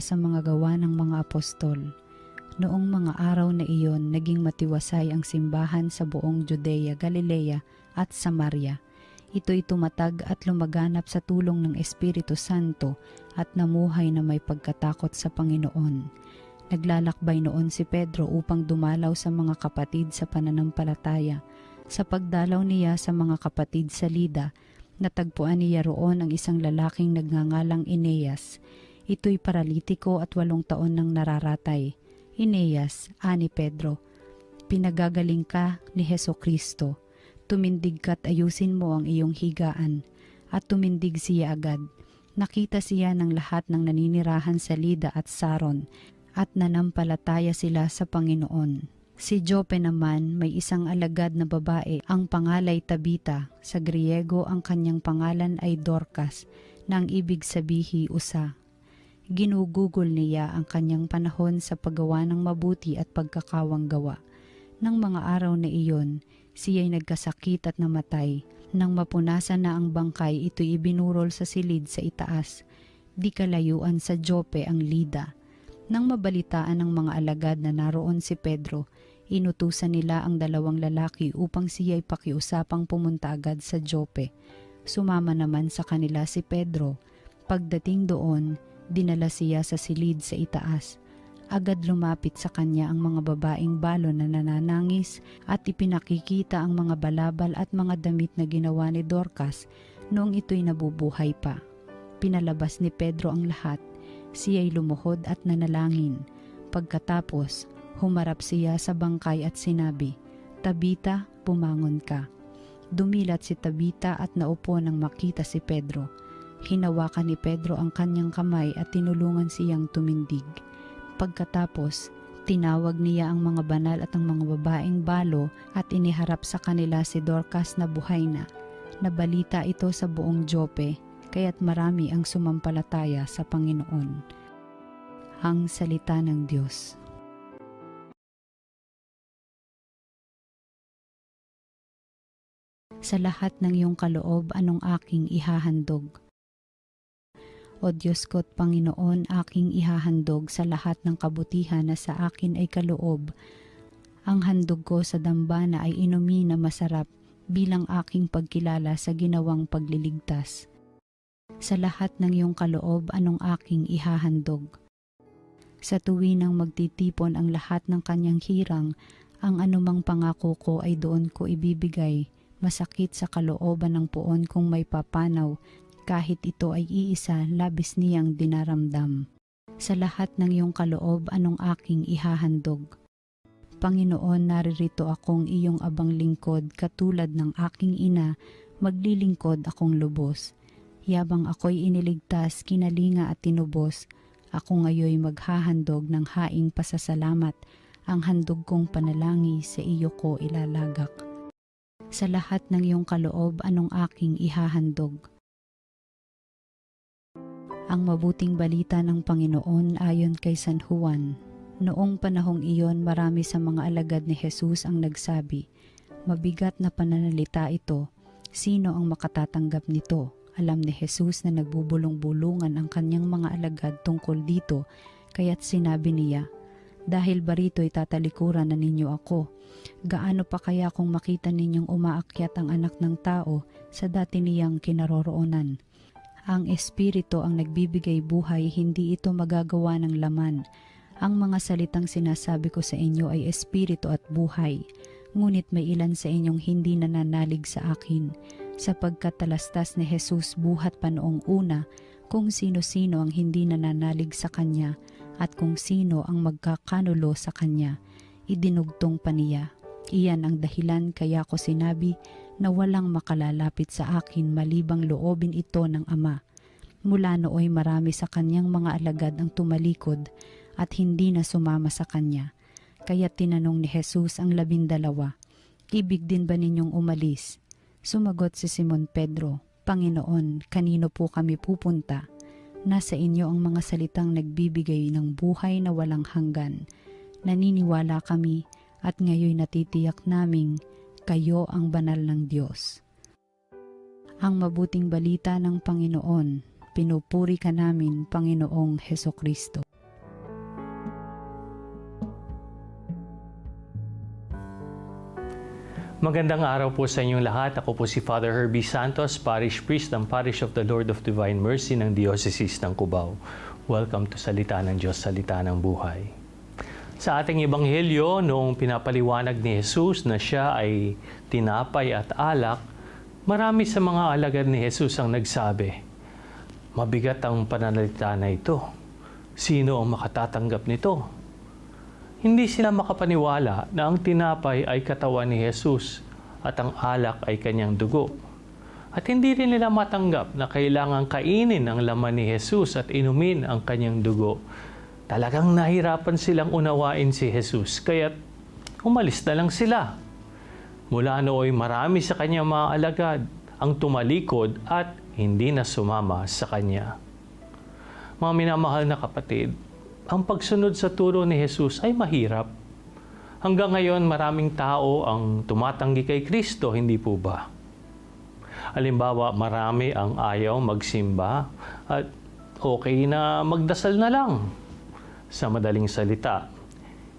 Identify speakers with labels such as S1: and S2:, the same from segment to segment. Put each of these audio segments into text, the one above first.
S1: sa mga gawa ng mga apostol. Noong mga araw na iyon, naging matiwasay ang simbahan sa buong Judea, Galilea at Samaria. Ito'y tumatag at lumaganap sa tulong ng Espiritu Santo at namuhay na may pagkatakot sa Panginoon. Naglalakbay noon si Pedro upang dumalaw sa mga kapatid sa pananampalataya. Sa pagdalaw niya sa mga kapatid sa Lida, natagpuan niya roon ang isang lalaking nagngangalang Eneas. Ito'y paralitiko at 8 taon nang nararatay. Eneas, ani Pedro, pinagagaling ka ni Hesukristo. Tumindig ka't ayusin mo ang iyong higaan. At tumindig siya agad. Nakita siya ng lahat ng naninirahan sa Lida at Saron at nanampalataya sila sa Panginoon. Si Jope naman may isang alagad na babae, ang pangalay Tabita. Sa Griego ang kanyang pangalan ay Dorcas, na ang ibig sabihi usa. Ginugugol niya ang kanyang panahon sa paggawa ng mabuti at pagkakawang gawa. Nang mga araw na iyon, siya'y nagkasakit at namatay. Nang mapunasan na ang bangkay, ito'y ibinurol sa silid sa itaas. Di kalayuan sa Jope ang Lida. Nang mabalitaan ng mga alagad na naroon si Pedro, inutusan nila ang 2 lalaki upang siya'y pakiusapang pumunta agad sa Jope. Sumama naman sa kanila si Pedro. Pagdating doon, dinala siya sa silid sa itaas. Agad lumapit sa kanya ang mga babaeng balo na nananangis at ipinakikita ang mga balabal at mga damit na ginawa ni Dorcas noong ito'y nabubuhay pa. Pinalabas ni Pedro ang lahat. Siya'y lumuhod at nanalangin. Pagkatapos, humarap siya sa bangkay at sinabi, "Tabita, pumangon ka." Dumilat si Tabita at naupo nang makita si Pedro. Hinawakan ni Pedro ang kanyang kamay at tinulungan siyang tumindig. Pagkatapos, tinawag niya ang mga banal at ang mga babaeng balo at iniharap sa kanila si Dorcas na buhay na. Nabalita ito sa buong Jope, kaya't marami ang sumampalataya sa Panginoon. Ang salita ng Diyos. Sa lahat ng iyong kaloob, anong aking ihahandog? O Diyos ko't Panginoon, aking ihahandog sa lahat ng kabutihan na sa akin ay kaloob. Ang handog ko sa dambana ay inumin na masarap bilang aking pagkilala sa ginawang pagliligtas. Sa lahat ng iyong kaloob, anong aking ihahandog? Sa tuwinang magtitipon ang lahat ng kanyang hirang, ang anumang pangako ko ay doon ko ibibigay. Masakit sa kalooban ng puon kung may papanaw, kahit ito ay iisa, labis niyang dinaramdam. Sa lahat ng iyong kaloob, anong aking ihahandog? Panginoon, naririto akong iyong abang lingkod, katulad ng aking ina, maglilingkod akong lubos. Yabang ako'y iniligtas, kinalinga at tinubos, ako ngayoy maghahandog ng haing pasasalamat, ang handog kong panalangin sa iyo ko ilalagak. Sa lahat ng iyong kaloob, anong aking ihahandog? Ang mabuting balita ng Panginoon ayon kay San Juan. Noong panahong iyon, marami sa mga alagad ni Jesus ang nagsabi, "Mabigat na pananalita ito, sino ang makatatanggap nito?" Alam ni Jesus na nagbubulong-bulungan ang kanyang mga alagad tungkol dito, kaya't sinabi niya, "Dahil ba rito'y tatalikuran na ninyo ako? Gaano pa kaya kung makita ninyong umaakyat ang anak ng tao sa dati niyang kinaroroonan? Ang Espiritu ang nagbibigay buhay, hindi ito magagawa ng laman. Ang mga salitang sinasabi ko sa inyo ay Espiritu at buhay. Ngunit may ilan sa inyong hindi nananalig sa akin, sapagkat talastas ni Jesus buhat pa noong una kung sino-sino ang hindi nananalig sa Kanya at kung sino ang magkakanulo sa Kanya. Idinugtong pa niya. Iyan ang dahilan kaya ko sinabi na walang makalalapit sa akin malibang loobin ito ng Ama. Mula nooy marami sa Kanyang mga alagad ang tumalikod at hindi na sumama sa Kanya. Kaya tinanong ni Jesus ang 12, "Ibig din ba ninyong umalis?" Sumagot si Simon Pedro, "Panginoon, kanino po kami pupunta? Nasa inyo ang mga salitang nagbibigay ng buhay na walang hanggan. Naniniwala kami at ngayon natitiyak naming kayo ang banal ng Diyos." Ang mabuting balita ng Panginoon. Pinupuri ka namin, Panginoong Hesukristo.
S2: Magandang araw po sa inyong lahat. Ako po si Father Herbie Santos, Parish Priest ng Parish of the Lord of Divine Mercy ng Diocese ng Cubao. Welcome to Salita ng Diyos, Salita ng Buhay. Sa ating ebanghelyo, noong pinapaliwanag ni Jesus na siya ay tinapay at alak, marami sa mga alagad ni Jesus ang nagsabi, "Mabigat ang pananalita na ito. Sino ang makatatanggap nito?" Hindi sila makapaniwala na ang tinapay ay katawan ni Jesus at ang alak ay kanyang dugo. At hindi rin nila matanggap na kailangang kainin ang laman ni Jesus at inumin ang kanyang dugo. Talagang nahirapan silang unawain si Jesus, kaya't umalis na lang sila. Mula nooy marami sa kanyang mga alagad ang tumalikod at hindi na sumama sa kanya. Mga minamahal na kapatid, ang pagsunod sa turo ni Jesus ay mahirap. Hanggang ngayon, maraming tao ang tumatanggi kay Kristo, hindi po ba? Halimbawa, marami ang ayaw magsimba at okay na magdasal na lang. Sa madaling salita,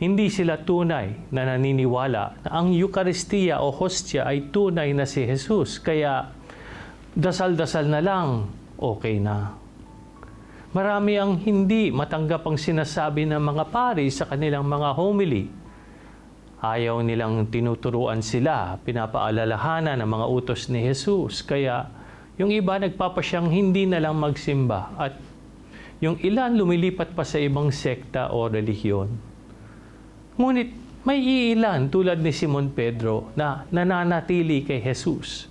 S2: hindi sila tunay na naniniwala na ang Eucharistia o hostia ay tunay na si Jesus. Kaya, dasal-dasal na lang, okay na. Marami ang hindi matanggap ang sinasabi ng mga pari sa kanilang mga homily. Ayaw nilang tinuturuan sila, pinapaalalahanan ng mga utos ni Jesus. Kaya yung iba nagpapasyang hindi na lang magsimba at yung ilan lumilipat pa sa ibang sekta o relihiyon. Ngunit may iilan tulad ni Simon Pedro na nananatili kay Jesus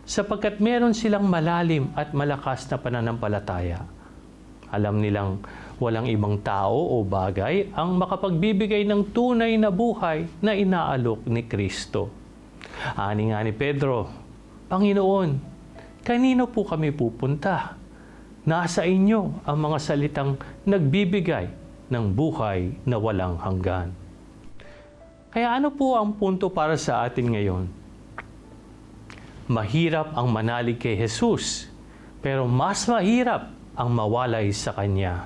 S2: sapagkat meron silang malalim at malakas na pananampalataya. Alam nilang walang ibang tao o bagay ang makapagbibigay ng tunay na buhay na inaalok ni Kristo. Ani nga ni Pedro, "Panginoon, kanino po kami pupunta? Nasa inyo ang mga salitang nagbibigay ng buhay na walang hanggan." Kaya ano po ang punto para sa atin ngayon? Mahirap ang manalig kay Jesus, pero mas mahirap ang mawalay sa Kanya.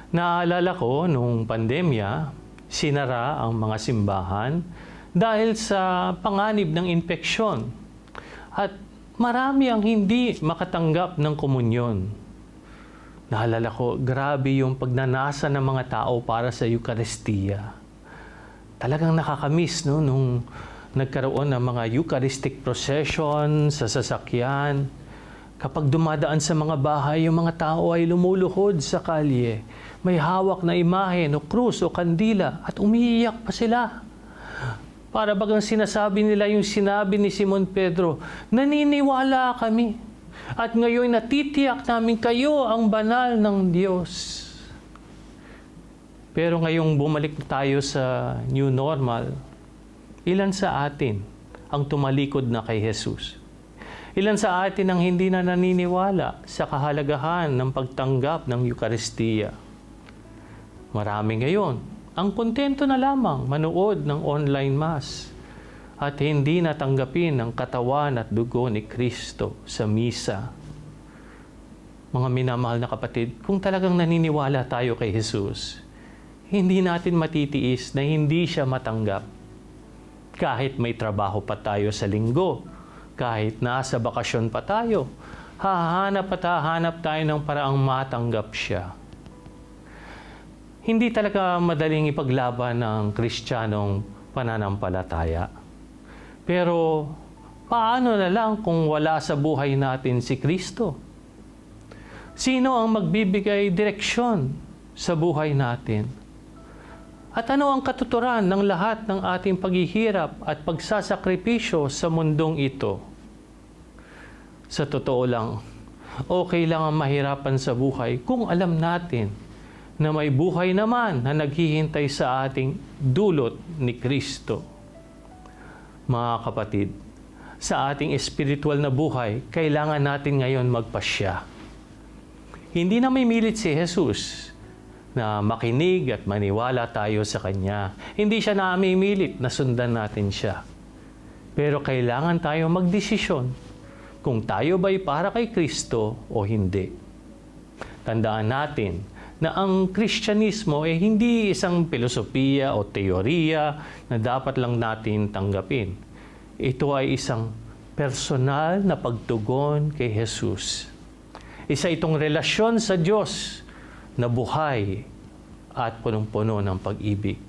S2: Naalala ko nung pandemya, sinara ang mga simbahan dahil sa panganib ng infeksyon at marami ang hindi makatanggap ng komunyon. Naalala ko, grabe yung pagnanasa ng mga tao para sa Eucharistia. Talagang nakakamiss no, nung nagkaroon ng mga Eucharistic procession sa sasakyan. Kapag dumadaan sa mga bahay, yung mga tao ay lumuluhod sa kalye. May hawak na imahe o krus o kandila at umiiyak pa sila. Para bagang sinasabi nila yung sinabi ni Simon Pedro, "Naniniwala kami at ngayon natitiyak namin kayo ang banal ng Diyos." Pero ngayong bumalik tayo sa new normal, ilan sa atin ang tumalikod na kay Jesus? Ilan sa atin ang hindi na naniniwala sa kahalagahan ng pagtanggap ng Eucharistia? Marami ngayon ang kontento na lamang manood ng online mass at hindi natanggapin ang katawan at dugo ni Kristo sa misa. Mga minamahal na kapatid, kung talagang naniniwala tayo kay Jesus, hindi natin matitiis na hindi siya matanggap. Kahit may trabaho pa tayo sa linggo, kahit nasa bakasyon pa tayo, hahanap tayo ng paraang matanggap siya. Hindi talaga madaling ipaglaban ng Kristiyanong pananampalataya. Pero paano na lang kung wala sa buhay natin si Kristo? Sino ang magbibigay direksyon sa buhay natin? At ano ang katuturan ng lahat ng ating paghihirap at pagsasakripisyo sa mundong ito? Sa totoo lang, okay lang ang mahirapan sa buhay kung alam natin na may buhay naman na naghihintay sa ating dulot ni Kristo. Mga kapatid, sa ating espiritual na buhay, kailangan natin ngayon magpasya. Hindi na may milit si Jesus na makinig at maniwala tayo sa Kanya. Hindi siya namimilit na sundan natin siya. Pero kailangan tayo magdesisyon kung tayo ba'y para kay Kristo o hindi. Tandaan natin na ang Kristyanismo ay hindi isang filosofiya o teorya na dapat lang natin tanggapin. Ito ay isang personal na pagtugon kay Jesus. Isa itong relasyon sa Diyos na buhay at punong-puno ng pag-ibig.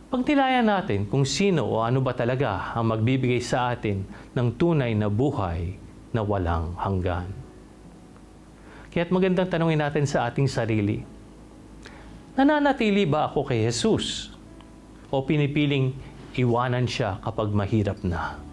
S2: Pagnilayan natin kung sino o ano ba talaga ang magbibigay sa atin ng tunay na buhay na walang hanggan. Kaya't magandang tanungin natin sa ating sarili, nananatili ba ako kay Jesus? O pinipiling iwanan siya kapag mahirap na?